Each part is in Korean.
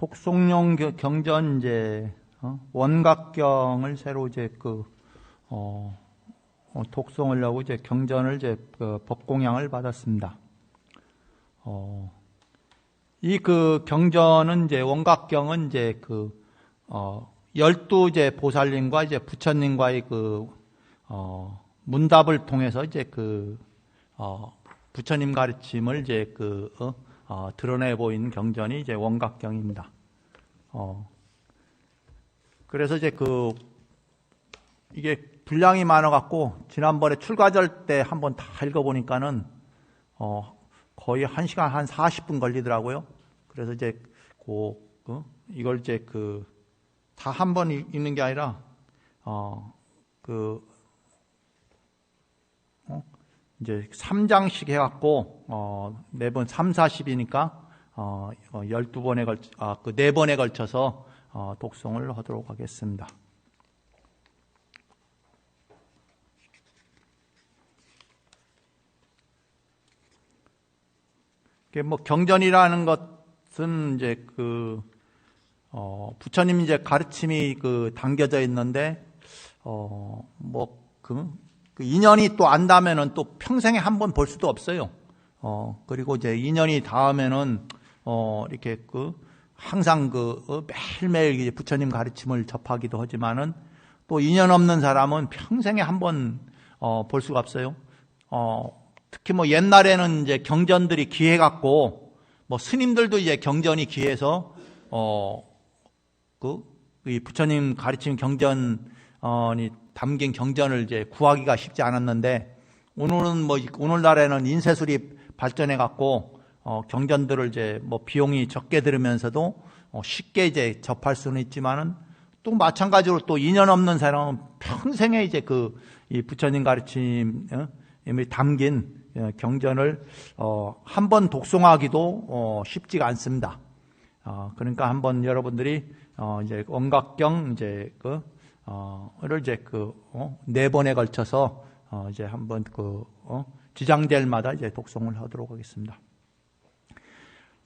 독송용 경전 이제 원각경을 새로 이제 독송을 하고 이제 경전을 이제 법공양을 받았습니다. 이 경전은 이제 원각경은 이제 12 이제 보살님과 이제 부처님과의 문답을 통해서 이제 부처님 가르침을 이제 드러내 보이는 경전이 이제 원각경입니다. 그래서 이제 이게 분량이 많아갖고 지난번에 출가절 때 한번 다 읽어보니까는 거의 1시간 한 40분 걸리더라고요. 그래서 이제 이걸 이제 다 한 번 읽는 게 아니라 이제 3장씩 해갖고 매번 3, 40이니까 12번에 4번에 걸쳐서 독송을 하도록 하겠습니다. 경전이라는 것은 이제 부처님 이제 가르침이 담겨져 있는데 인연이 또 안다면은 또 평생에 한 번 볼 수도 없어요. 그리고 이제 인연이 닿으면은 이렇게 항상 매일매일 부처님 가르침을 접하기도 하지만은 또 인연 없는 사람은 평생에 한 번 볼 수가 없어요. 특히 옛날에는 이제 경전들이 귀해갖고 스님들도 이제 경전이 귀해서 이 부처님 가르침 경전이 담긴 경전을 이제 구하기가 쉽지 않았는데 오늘날에는 인쇄술이 발전해 갖고 경전들을 이제 비용이 적게 들으면서도 쉽게 이제 접할 수는 있지만은 또 마찬가지로 또 인연 없는 사람은 평생에 이제 이 부처님 가르침이 담긴 경전을 한 번 독송하기도 쉽지가 않습니다. 그러니까 한번 여러분들이 이제 원각경 이제 를 이제 4번에 걸쳐서 이제 한번 지장제일마다 이제 독송을 하도록 하겠습니다.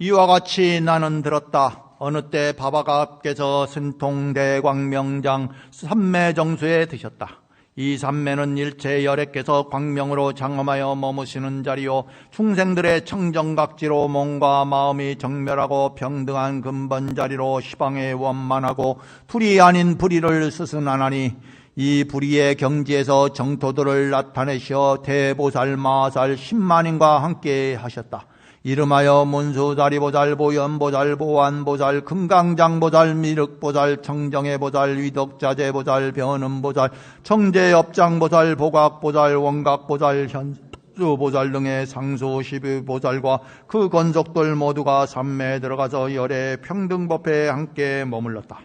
이와 같이 나는 들었다. 어느 때 바바가께서 신통대광명장 삼매정수에 드셨다. 이 삼매는 일체 열애께서 광명으로 장엄하여 머무시는 자리요 중생들의 청정각지로 몸과 마음이 정멸하고 평등한 근본 자리로 시방에 원만하고 불이 아닌 불의를 스승하나니 이 불의의 경지에서 정토들을 나타내시어 대보살 마살 10만인과 함께 하셨다. 이름하여 문수다리보살, 보현보살, 보완보살, 금강장보살, 미륵보살, 청정해보살, 위덕자재보살, 변음보살, 청재업장보살, 보각보살, 원각보살, 현수보살 등의 상수 12보살과 그 건속들 모두가 삼매에 들어가서 열애 평등법회에 함께 머물렀다.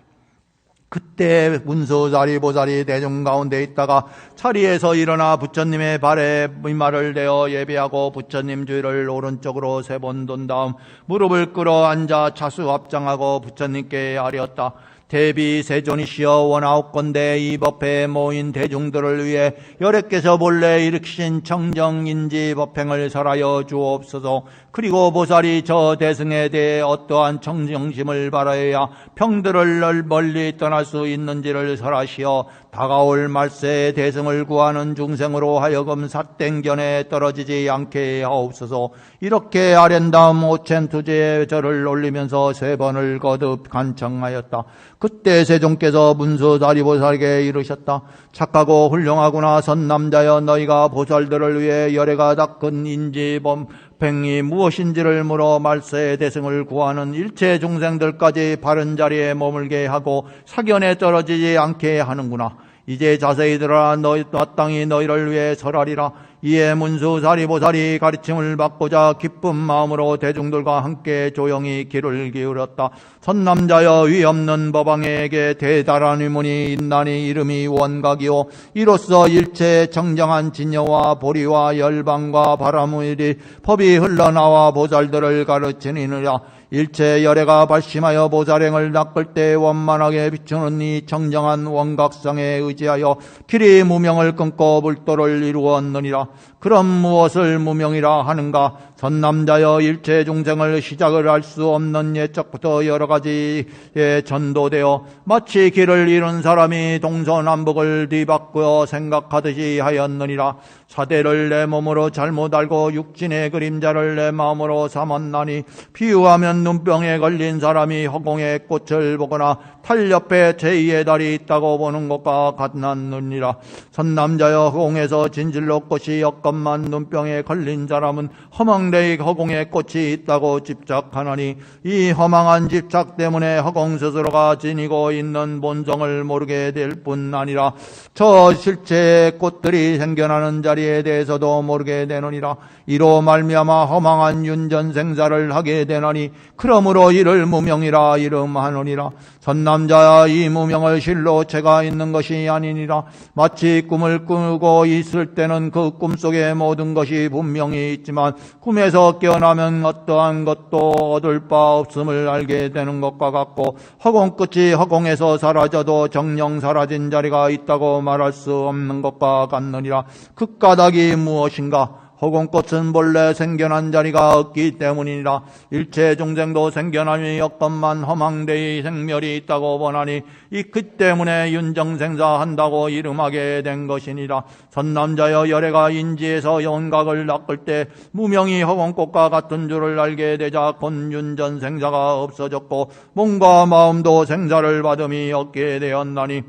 그때 문수다리보살이 대중 가운데 있다가 자리에서 일어나 부처님의 발에 이마를 대어 예배하고 부처님 주위를 오른쪽으로 3번 돈 다음 무릎을 꿇어 앉아 차수 합장하고 부처님께 아뢰었다. 대비 세존이시여 원하옵건대 이 법회에 모인 대중들을 위해 열애께서 본래 일으키신 청정인지 법행을 설하여 주옵소서. 그리고 보살이 저 대승에 대해 어떠한 청정심을 바라야 평들을 멀리 떠날 수 있는지를 설하시어 다가올 말세의 대승을 구하는 중생으로 하여금 삿땡견에 떨어지지 않게 하옵소서. 이렇게 아랜 다음 오첸투제에 절을 올리면서 3번을 거듭 간청하였다. 그때 세종께서 문수다리보살에게 이르셨다. 착하고 훌륭하구나 선남자여, 너희가 보살들을 위해 열애가 닦은 인지범행이 무엇인지를 물어 말세의 대승을 구하는 일체 중생들까지 바른 자리에 머물게 하고 사견에 떨어지지 않게 하는구나. 이제 자세히 들어라. 마땅히 너희를 위해 설하리라. 이에 문수다리보살이 가르침을 받고자 기쁜 마음으로 대중들과 함께 조용히 귀를 기울였다. 선남자여, 위없는 법왕에게 대단한 의문이 있나니 이름이 원각이요 이로써 일체의 정정한 진여와 보리와 열방과 바람의 법이 흘러나와 보살들을 가르치느니라. 일체 열애가 발심하여 보살행을 닦을 때 원만하게 비추는 이 정정한 원각성에 의지하여 길이 무명을 끊고 불도를 이루었느니라. 그럼 무엇을 무명이라 하는가? 선남자여 일체 중생을 시작을 할 수 없는 옛적부터 여러 가지에 전도되어 마치 길을 잃은 사람이 동서남북을 뒤바꾸어 생각하듯이 하였느니라. 사대를 내 몸으로 잘못 알고 육신의 그림자를 내 마음으로 삼았나니 비유하면 눈병에 걸린 사람이 허공의 꽃을 보거나 탈 옆에 제2의 달이 있다고 보는 것과 같나느니라. 선남자여 허공에서 진실로 꽃이 엮건만 눈병에 걸린 사람은 허망되이 허공에 꽃이 있다고 집착하나니 이 허망한 집착 때문에 허공 스스로가 지니고 있는 본성을 모르게 될 뿐 아니라 저 실체의 꽃들이 생겨나는 자리에 대해서도 모르게 되느니라. 이로 말미암아 허망한 윤전생사를 하게 되나니 그러므로 이를 무명이라 이름하느니라. 선남자야 이 무명을 실로 죄가 있는 것이 아니니라. 마치 꿈을 꾸고 있을 때는 그 꿈속의 모든 것이 분명히 있지만 꿈에서 깨어나면 어떠한 것도 얻을 바 없음을 알게 되는 것과 같고 허공 끝이 허공에서 사라져도 정녕 사라진 자리가 있다고 말할 수 없는 것과 같느니라. 그 까닭이 무엇인가? 허공꽃은 본래 생겨난 자리가 없기 때문이니라. 일체 중생도 생겨남이 없건만 허망되이 생멸이 있다고 보나니 이 그 때문에 윤정생사한다고 이름하게 된 것이니라. 선남자여 열애가 인지에서 영각을 낚을 때 무명이 허공꽃과 같은 줄을 알게 되자 곧 윤전생사가 없어졌고 몸과 마음도 생사를 받음이 없게 되었나니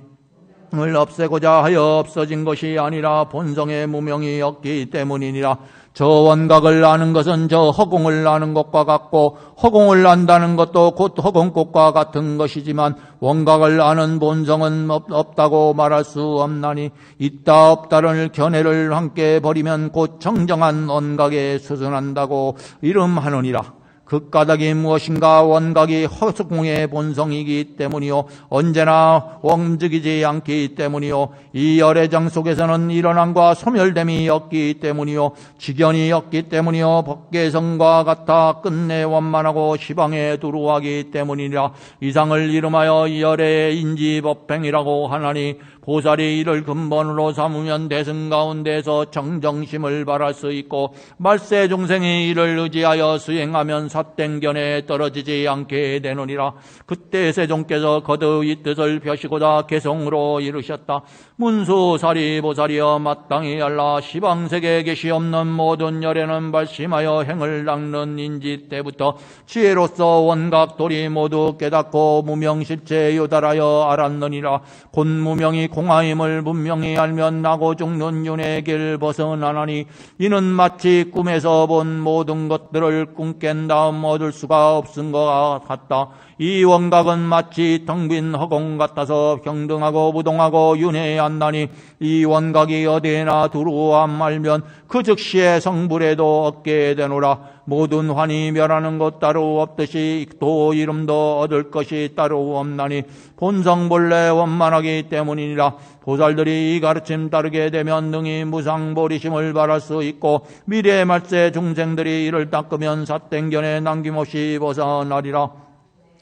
을 없애고자 하여 없어진 것이 아니라 본성의 무명이 없기 때문이니라. 저 원각을 아는 것은 저 허공을 아는 것과 같고 허공을 안다는 것도 곧 허공꽃과 같은 것이지만 원각을 아는 본성은 없다고 말할 수 없나니 있다 없다를 견해를 함께 버리면 곧 정정한 원각에 수순한다고 이름하느니라. 그 까닭이 무엇인가? 원각이 허공의 본성이기 때문이요 언제나 움직이지 않기 때문이요 이 열애정 속에서는 일어남과 소멸됨이 없기 때문이요 직연이 없기 때문이요 법계성과 같아 끝내 원만하고 시방에 두루하기 때문이라. 이상을 이름하여 열애의 인지법행이라고 하나니 보살이 이를 근본으로 삼으면 대승 가운데서 정정심을 발할 수 있고 말세 중생이 이를 의지하여 수행하면 삿땡견에 떨어지지 않게 되느니라. 그때 세종께서 거듭 이 뜻을 펴시고자 개성으로 이르셨다. 문수사리 보살이여 마땅히 알라. 시방세계에 계시없는 모든 열애는 발심하여 행을 닦는 인지 때부터 지혜로서 원각돌이 모두 깨닫고 무명실체에 요달하여 알았느니라. 곧 무명이 공하임을 분명히 알면 나고 죽는 윤의 길 벗어나나니 이는 마치 꿈에서 본 모든 것들을 꿈 깬 다음 얻을 수가 없은 것 같다. 이 원각은 마치 텅 빈 허공 같아서 평등하고 무동하고 윤회에 안나니 이 원각이 어디에나 두루와 말면 그 즉시에 성불에도 얻게 되노라. 모든 환이 멸하는 것 따로 없듯이 또 이름도 얻을 것이 따로 없나니 본성 본래 원만하기 때문이니라. 보살들이 이 가르침 따르게 되면 능히 무상보리심을 발할 수 있고 미래 말세 중생들이 이를 닦으면 삿땡견에 남김없이 벗어나리라.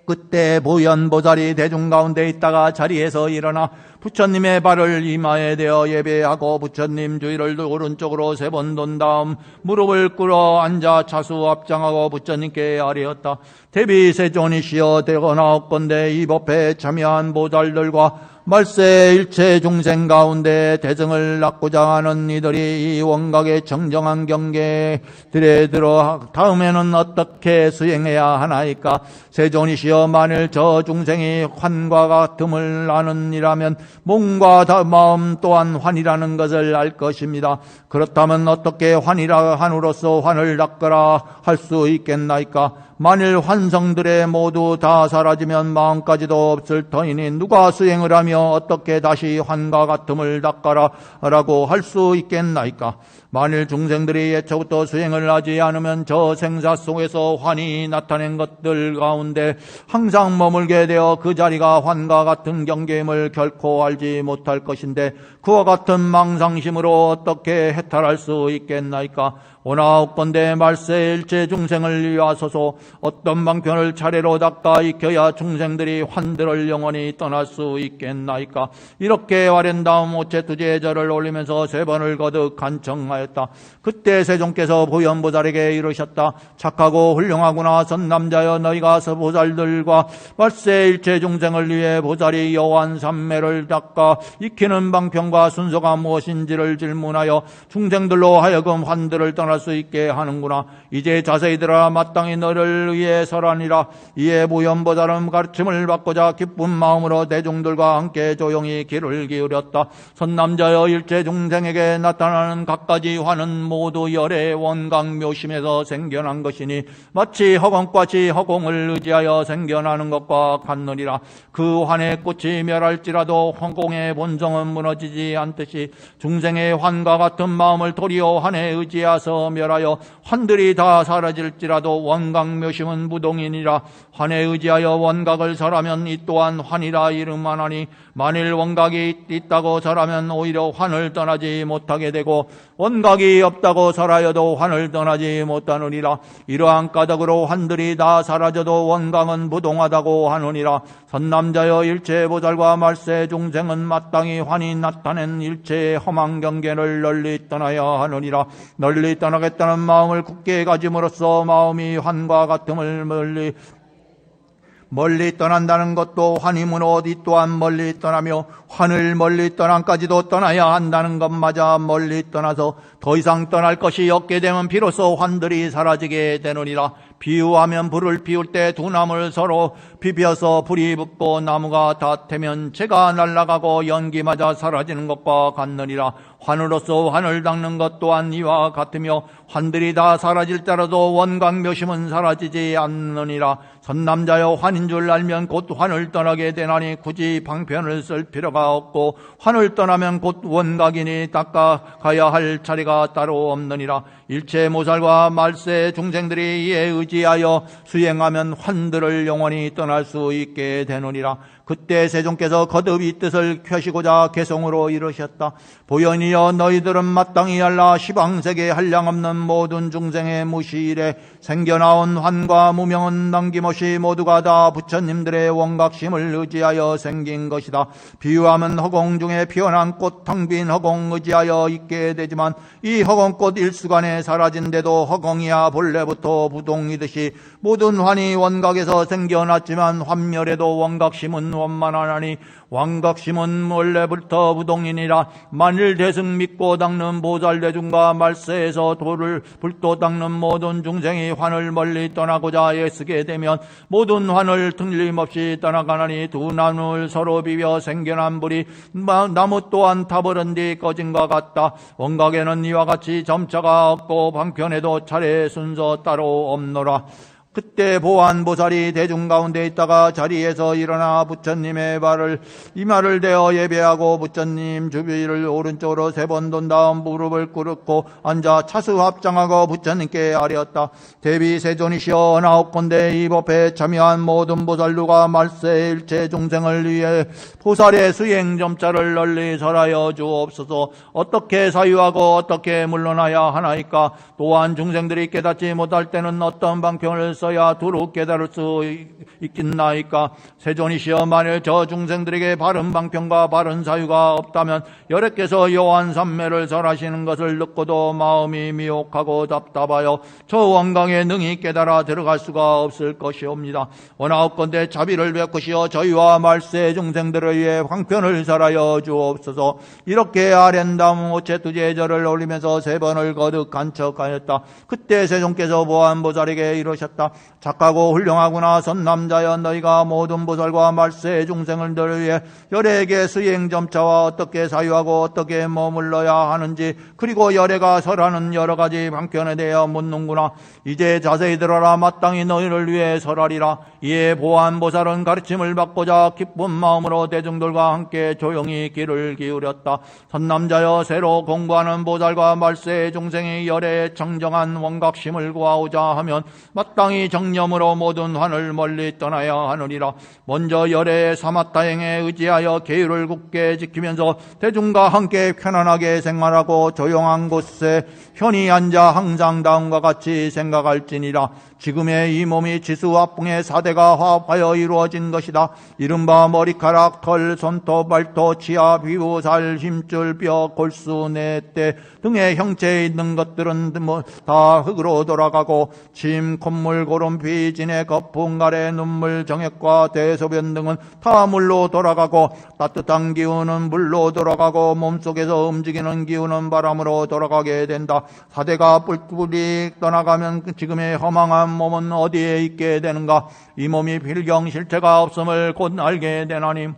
그때 보현보살이 대중 가운데 있다가 자리에서 일어나 부처님의 발을 이마에 대어 예배하고 부처님 주위를 오른쪽으로 3번 돈 다음 무릎을 꿇어 앉아 차수 앞장하고 부처님께 아뢰었다. 대비세존이시여 되거나 없건대 이 법회에 참여한 보살들과 말세 일체 중생 가운데 대승을 낳고자 하는 이들이 이 원각의 정정한 경계들에 들어 다음에는 어떻게 수행해야 하나이까? 세존이시여 만일 저 중생이 환과 같음을 아느니라면 몸과 마음 또한 환이라는 것을 알 것입니다. 그렇다면 어떻게 환이라 한으로서 환을 닦으라 할 수 있겠나이까? 만일 환성들의 모두 다 사라지면 마음까지도 없을 터이니 누가 수행을 하며 어떻게 다시 환과 같음을 닦아라라고 할 수 있겠나이까? 만일 중생들이 예초부터 수행을 하지 않으면 저 생사 속에서 환이 나타낸 것들 가운데 항상 머물게 되어 그 자리가 환과 같은 경계임을 결코 알지 못할 것인데 그와 같은 망상심으로 어떻게 해탈할 수 있겠나이까? 오나옵건대 말세 일체 중생을 위하소서. 어떤 방편을 차례로 닦아 익혀야 중생들이 환들을 영원히 떠날 수 있겠나이까. 이렇게 아련 다음 오체 두지의 절을 올리면서 3번을 거듭 간청하였다. 그때 세종께서 보현보살에게 이르셨다. 착하고 훌륭하구나. 선남자여, 너희가 보살들과 말세 일체 중생을 위해 보살이 여호완 삼매를 닦아 익히는 방편과 순서가 무엇인지를 질문하여 중생들로 하여금 환들을 떠날 수 있게 하는구나. 이제 자세히 들어라. 마땅히 너를 위해 설하니라. 이에 보현보살은 가르침을 받고자 기쁜 마음으로 대중들과 함께 조용히 귀를 기울였다. 선남자여, 일체 중생에게 나타나는 갖가지 환은 모두 열의 원각 묘심에서 생겨난 것이니 마치 허공꽃이 허공을 의지하여 생겨나는 것과 같느니라. 그 환의 꽃이 멸할지라도 허공의 본성은 무너지지 않듯이 중생의 환과 같은 마음을 도리어 환에 의지하서 멸하여 환들이 다 사라질지라도 원각 묘심은 무동이니라. 환에 의지하여 원각을 설하면 이 또한 환이라 이름하나니, 만일 원각이 있다고 설하면 오히려 환을 떠나지 못하게 되고 원각이 없다고 설하여도 환을 떠나지 못하느니라. 이러한 까닭으로 환들이 다 사라져도 원각은 무동하다고 하느니라. 선남자여, 일체 보살과 말세 중생은 마땅히 환이 나타낸 일체의 험한 경계를 널리 떠나야 하느니라. 널리 떠나겠다는 마음을 굳게 가짐으로써 마음이 환과 같음을 멀리 떠난다는 것도 환이므로 이 또한 멀리 떠나며 환을 멀리 떠난까지도 떠나야 한다는 것마저 멀리 떠나서 더 이상 떠날 것이 없게 되면 비로소 환들이 사라지게 되느니라. 비유하면 불을 피울 때 두 나무를 서로 비벼서 불이 붙고 나무가 다 태면 재가 날아가고 연기마저 사라지는 것과 같느니라. 환으로서 환을 닦는 것 또한 이와 같으며 환들이 다 사라질 때라도 원각 묘심은 사라지지 않느니라. 선남자여, 환인 줄 알면 곧 환을 떠나게 되나니 굳이 방편을 쓸 필요가 없고 환을 떠나면 곧 원각이니 닦아 가야 할 자리가 따로 없느니라. 일체 모살과 말세 중생들이 이에 의지하여 수행하면 환들을 영원히 떠날 수 있게 되느니라. 그때 세종께서 거듭 이 뜻을 켜시고자 개성으로 이르셨다. 보현이여, 너희들은 마땅히 알라. 시방세계 한량없는 모든 중생의 무시일에 생겨나온 환과 무명은 남김없이 모두가 다 부처님들의 원각심을 의지하여 생긴 것이다. 비유하면 허공 중에 피어난 꽃 텅 빈 허공 의지하여 있게 되지만 이 허공꽃 일수간에 사라진데도 허공이야 본래부터 부동이듯이 모든 환이 원각에서 생겨났지만 환멸에도 원각심은 원만하나니 원각심은 원래부터 부동이니라. 만일 대승 믿고 닦는 보살대중과 말세에서 불도 닦는 모든 중생이 환을 멀리 떠나고자 애쓰게 되면 모든 환을 틀림없이 떠나가나니 두 나무를 서로 비벼 생겨난 불이 나무 또한 타버린 뒤 꺼진 것 같다. 원각에는 이와 같이 점차가 없고 방편에도 차례 순서 따로 없노라. 그때 보안보살이 대중 가운데 있다가 자리에서 일어나 부처님의 이마를 대어 예배하고 부처님 주위를 오른쪽으로 3번 돈 다음 무릎을 꿇고 앉아 차수합장하고 부처님께 아뢰었다. 대비 세존이시여, 나옵건대 이 법에 참여한 모든 보살루가 말세 일체 중생을 위해 보살의 수행 점자를 널리 설하여 주옵소서. 어떻게 사유하고 어떻게 물러나야 하나이까? 또한 중생들이 깨닫지 못할 때는 어떤 방편을 써야 두루 깨달을 수 있겠나이까? 세존이시여, 만일 저 중생들에게 바른 방편과 바른 사유가 없다면 여래께서 여호완 삼매를 설하시는 것을 듣고도 마음이 미혹하고 답답하여 저 원강에 능히 깨달아 들어갈 수가 없을 것이옵니다. 원하옵건대 자비를 베푸시어 저희와 말세 중생들을 위해 황편을 설하여 주옵소서. 이렇게 아련다음 오체투지의 절을 올리면서 3번을 거듭 간척하였다. 그때 세종께서 보안보살에게 이르셨다. 착하고 훌륭하구나. 선남자여, 너희가 모든 보살과 말세 중생들을 위해 열애에게 수행점차와 어떻게 사유하고 어떻게 머물러야 하는지, 그리고 열애가 설하는 여러 가지 방편에 대하여 묻는구나. 이제 자세히 들어라. 마땅히 너희를 위해 설하리라. 이에 보안보살은 가르침을 받고자 기쁜 마음으로 대중들과 함께 조용히 귀를 기울였다. 선남자여, 새로 공부하는 보살과 말세 중생이 열애에 청정한 원각심을 구하고자 하면 마땅히 마땅히 정념으로 모든 환을 멀리 떠나야 하느니라. 먼저 열의 사마타행에 의지하여 계율을 굳게 지키면서 대중과 함께 편안하게 생활하고 조용한 곳에 편히 앉아 항상 다음과 같이 생각할지니라. 지금의 이 몸이 지수와 뽕의 사대가 화합하여 이루어진 것이다. 이른바 머리카락, 털, 손톱, 발톱, 치아, 비우, 살, 힘줄, 뼈, 골수, 뇌대 등의 형체에 있는 것들은 다 흙으로 돌아가고 침, 콧물, 고름, 피, 진해, 거품, 가래, 눈물, 정액과 대소변 등은 다 물로 돌아가고 따뜻한 기운은 물로 돌아가고 몸속에서 움직이는 기운은 바람으로 돌아가게 된다. 사대가 뿔뿔이 떠나가면 지금의 허망한 몸은 어디에 있게 되는가? 이 몸이 필경 실체가 없음을 곧 알게 되나니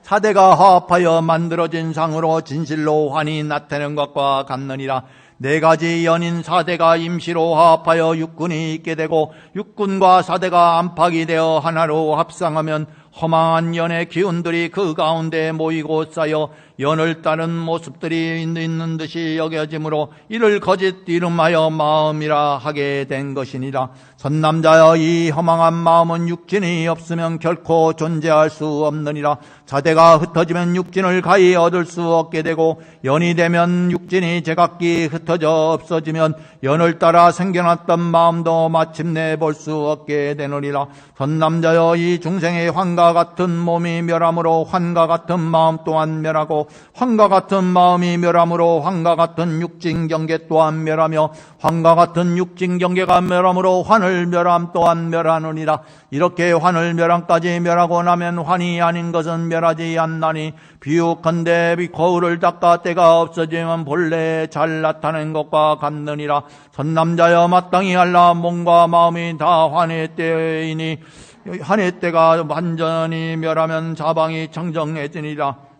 사대가 화합하여 만들어진 상으로 진실로 환이 나타내는 것과 같느니라. 네 가지 연인 사대가 임시로 화합하여 육군이 있게 되고 육군과 사대가 안팎이 되어 하나로 합상하면 허망한 연의 기운들이 그 가운데 모이고 쌓여 연을 따른 모습들이 있는 듯이 여겨지므로 이를 거짓 이름하여 마음이라 하게 된 것이니라. 선남자여, 이 허망한 마음은 육진이 없으면 결코 존재할 수 없느니라. 사대가 흩어지면 육진을 가히 얻을 수 없게 되고 연이 되면 육진이 제각기 흩어져 없어지면 연을 따라 생겨났던 마음도 마침내 볼 수 없게 되느니라. 선남자여, 이 중생의 환과 같은 몸이 멸함으로 환과 같은 마음 또한 멸하고 환과 같은 마음이 멸함으로 환과 같은 육진경계 또한 멸하며 환과 같은 육진경계가 멸함으로 환을 멸함 또한 멸하느니라. 이렇게 환을 멸함까지 멸하고 나면 환이 아닌 것은 멸하지 않나니 비유컨대 거울을 닦아 때가 없어지면 본래 잘 나타낸 것과 같느니라. 선남자여, 마땅히 알라. 몸과 마음이 다 환의 때이니 환의 때가 완전히 멸하면 자방이 청정해지니라.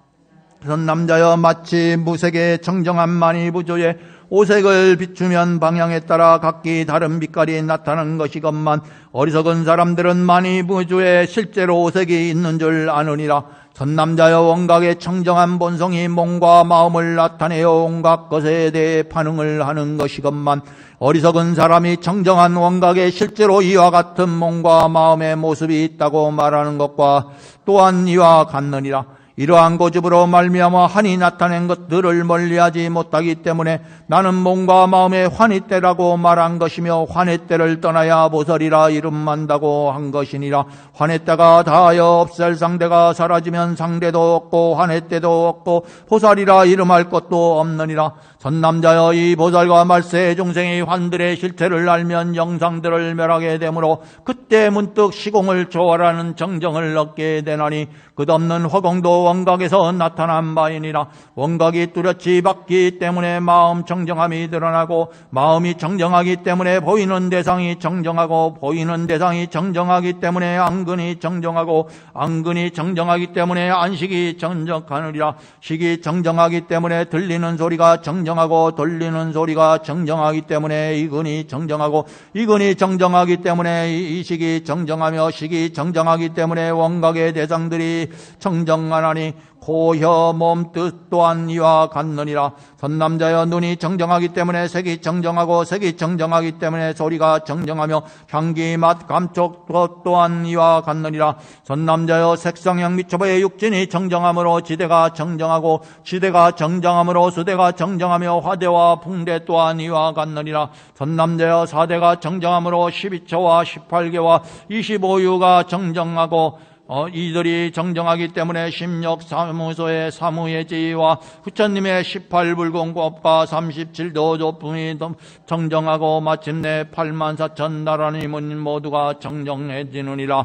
선남자여, 마치 무색의 청정한 만이 부조에 오색을 비추면 방향에 따라 각기 다른 빛깔이 나타나는 것이건만 어리석은 사람들은 만이 부조에 실제로 오색이 있는 줄 아느니라. 선남자여, 원각의 청정한 본성이 몸과 마음을 나타내어 온갖 것에 대해 반응을 하는 것이건만 어리석은 사람이 청정한 원각에 실제로 이와 같은 몸과 마음의 모습이 있다고 말하는 것과 또한 이와 같느니라. 이러한 고집으로 말미암아 환이 나타낸 것들을 멀리하지 못하기 때문에 나는 몸과 마음의 환희 때라고 말한 것이며 환희 때를 떠나야 보살이라 이름만다고 한 것이니라. 환희 때가 다하여 없앨 상대가 사라지면 상대도 없고 환희 때도 없고 보살이라 이름할 것도 없느니라. 선남자여, 이 보살과 말세 중생이 환들의 실체를 알면 영상들을 멸하게 되므로 그때 문득 시공을 초월하는 정정을 얻게 되나니 끝없는 허공도 원각에서 나타난 바이니라. 원각이 뚜렷이 받기 때문에 마음 정정함이 드러나고 마음이 정정하기 때문에 보이는 대상이 정정하고 보이는 대상이 정정하기 때문에 안근이 정정하고 안근이 정정하기 때문에 안식이 정정하느니라. 식이 정정하기 때문에 들리는 소리가 정정하고 들리는 소리가 정정하기 때문에 이근이 정정하고 이근이 정정하기 때문에 이식이 정정하며 식이 정정하기 때문에 원각의 대상들이 정정하나니 고혀 몸 뜻 또한 이와 같느니라. 선남자여, 눈이 정정하기 때문에 색이 정정하고 색이 정정하기 때문에 소리가 정정하며 향기 맛 감촉 또한 이와 같느니라. 선남자여, 색상형 미초보의 육진이 정정함으로 지대가 정정하고 지대가 정정함으로 수대가 정정하며 화대와 풍대 또한 이와 같느니라. 선남자여, 사대가 정정함으로 12처와 18개와 25유가 정정하고 이들이 정정하기 때문에 심력 사무소의 사무의 지위와 부처님의 18불공법과 37도 조품이 정정하고 마침내 84,000 나라님은 모두가 정정해지느니라.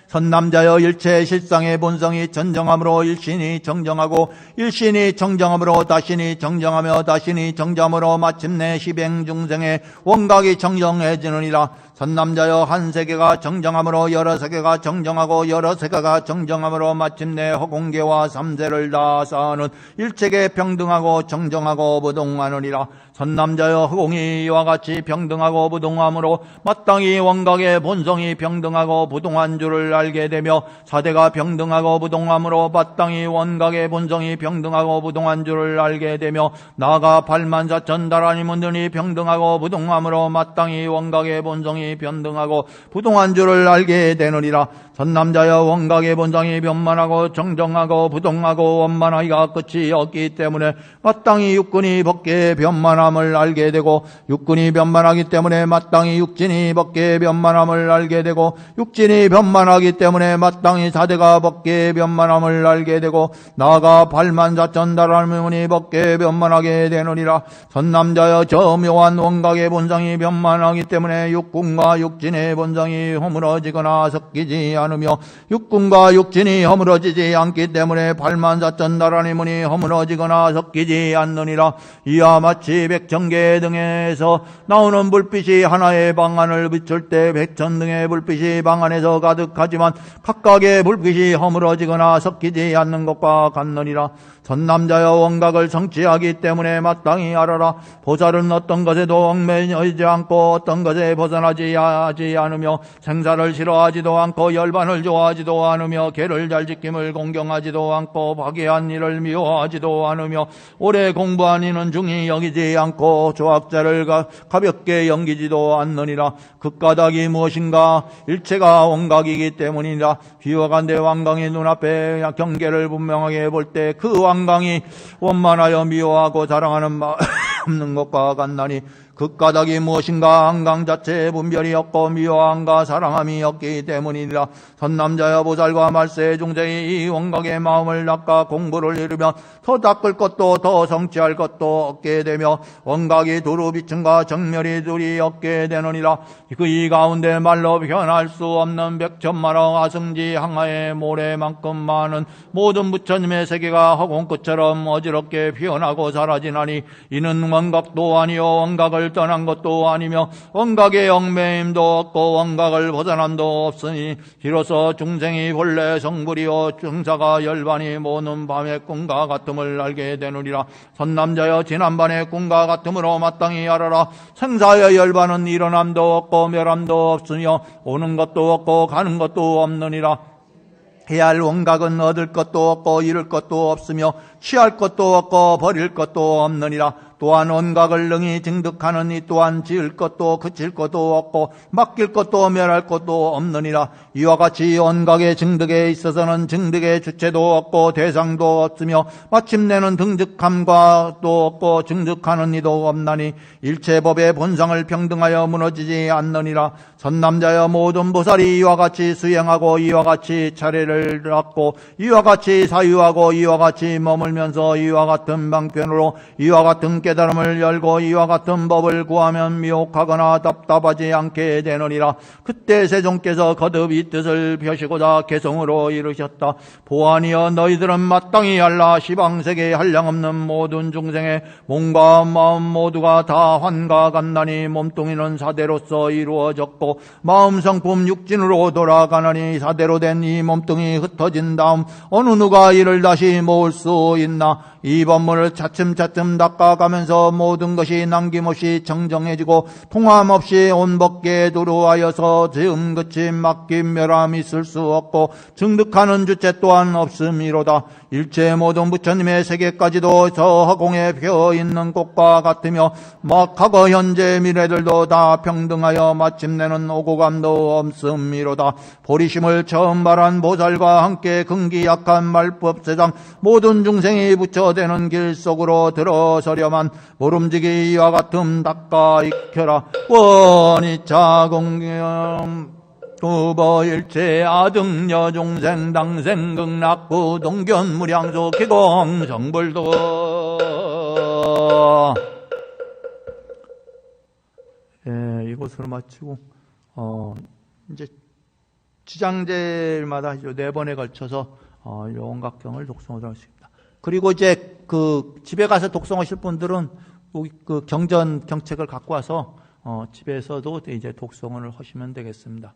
선남자여, 일체 실상의 본성이 전정함으로 일신이 정정하고 일신이 정정함으로 다신이 정정하며 다신이 정정함으로 마침내 희뱅중생의 원각이 정정해지느니라. 선남자여, 한 세계가 정정함으로 여러 세계가 정정하고 여러 세계가 정정함으로 마침내 허공계와 삼세를 다 쌓는 일체계 평등하고 정정하고 부동하느니라. 선남자여, 허공이 이와 같이 평등하고 부동함으로 마땅히 원각의 본성이 평등하고 부동한 줄을 알게 되며 사대가 평등하고 부동함으로 마땅히 원각의 본성이 평등하고 부동한 줄을 알게 되며 나아가 84,000 다라니문들이 평등하고 부동함으로 마땅히 원각의 본성이 본성이 변등하고 부동한 줄을 알게 되느니라. 선남자여 원각의 본성이 변만하고 정정하고 부동하고 원만하기가 끝이 없기 때문에 마땅히 육근이 벗게 변만함을 알게 되고, 육근이 변만하기 때문에 마땅히 육진이 벗게 변만함을 알게 되고, 육진이 변만하기 때문에 마땅히 사대가 벗게 변만함을 알게 되고, 나아가 발만자천다라는 벗게 변만하게 되느니라. 선남자여 저 묘한 원각의 본성이 변만하기 때문에 육군과 육진의 본성이 허물어지거나 섞이지 않으며, 육군과 육진이 허물어지지 않기 때문에 발만자천다라는 문이 허물어지거나 섞이지 않느니라. 이와 마치 백천개 등에서 나오는 불빛이 하나의 방안을 비출 때 백천 등의 불빛이 방안에서 가득하지만 각각의 불빛이 허물어지거나 섞이지 않는 것과 같느니라. 선남자여 원각을 성취하기 때문에 마땅히 알아라. 보살은 어떤 것에도 얽매이지 않고 어떤 것에 벗어나지 않으며, 생사를 싫어하지도 않고 열반을 좋아하지도 않으며, 계를 잘 지킴을 공경하지도 않고 박해한 일을 미워하지도 않으며, 오래 공부한 이는 중히 여기지 않고 조학자를 가볍게 여기지도 않느니라. 그 까닭이 무엇인가? 일체가 원각이기 때문이라. 비와 간대 완강이 눈앞에 경계를 분명하게 볼 때 그 완강이 원만하여 미워하고 자랑하는 마음 없는 것과 같나니, 그 까닭이 무엇인가? 한강 자체에 분별이 없고 미워함과 사랑함이 없기 때문이라. 선남자여 보살과 말세 중생이 이 원각의 마음을 닦아 공부를 이루면 더 닦을 것도 더 성취할 것도 얻게 되며, 원각이 두루 비춘과 정멸이 둘이 얻게 되느니라. 그 이 가운데 말로 표현할 수 없는 백천만억 아승지 항하의 모래만큼 많은 모든 부처님의 세계가 허공끝처럼 어지럽게 피어나고 사라지나니, 이는 원각도 아니요 원각을 떠난 것도 아니며 원각의 얽매임도 없고 원각을 벗어남도 없으니, 비로소 중생이 본래 성불이요 중사가 열반이 모는 밤의 꿈과 같음을 알게 되느니라. 선남자여 지난밤의 꿈과 같음으로 마땅히 알아라. 생사의 열반은 일어남도 없고 멸함도 없으며 오는 것도 없고 가는 것도 없느니라. 해야 할 원각은 얻을 것도 없고 잃을 것도 없으며 취할 것도 없고 버릴 것도 없느니라. 또한 원각을 능히 증득하는 이 또한 지을 것도 그칠 것도 없고 맡길 것도 멸할 것도 없느니라. 이와 같이 원각의 증득에 있어서는 증득의 주체도 없고 대상도 없으며 마침내는 등득함과 또 없고 증득하는 이도 없나니, 일체법의 본성을 평등하여 무너지지 않느니라. 선남자여 모든 보살이 이와 같이 수행하고 이와 같이 차례를 갖고 이와 같이 사유하고 이와 같이 머물면서 이와 같은 방편으로 이와 같은 깨달음을 열고 이와 같은 법을 구하면 미혹하거나 답답하지 않게 되느니라. 그때 세종께서 거듭 이 뜻을 펴시고자 개성으로 이르셨다. 보아니여 너희들은 마땅히 알라. 시방세계에 한량없는 모든 중생의 몸과 마음 모두가 다 환과 같나니, 몸뚱이는 사대로서 이루어졌고 마음 성품 육진으로 돌아가나니, 사대로 된 이 몸뚱이 흩어진 다음 어느 누가 이를 다시 모을 수 있나. 이 법문을 차츰차츰 닦아가면서 모든 것이 남김없이 정정해지고 통함없이 온법계에 도루하여서 지음 그침 맡김 멸함 있을 수 없고 증득하는 주체 또한 없음이로다. 일체 모든 부처님의 세계까지도 저 허공에 펴있는 꽃과 같으며 과거 현재 미래들도 다 평등하여 마침내는 오고감도 없음이로다. 보리심을 처음 말한 보살과 함께 근기 약한 말법세상 모든 중생이 부처되는 길 속으로 들어서려만 모름지기 이와 같음 닦아 익혀라. 원이차 공경 두보일체 아등여 중생 당생 극락부 동견 무량소 기공 정불도. 이것으로 마치고 이제 지장제마다 4번에 걸쳐서 용각경을 독송하도록 하겠습니다. 그리고 이제 그 집에 가서 독송하실 분들은 그 경전 경책을 갖고 와서 집에서도 이제 독송을 하시면 되겠습니다.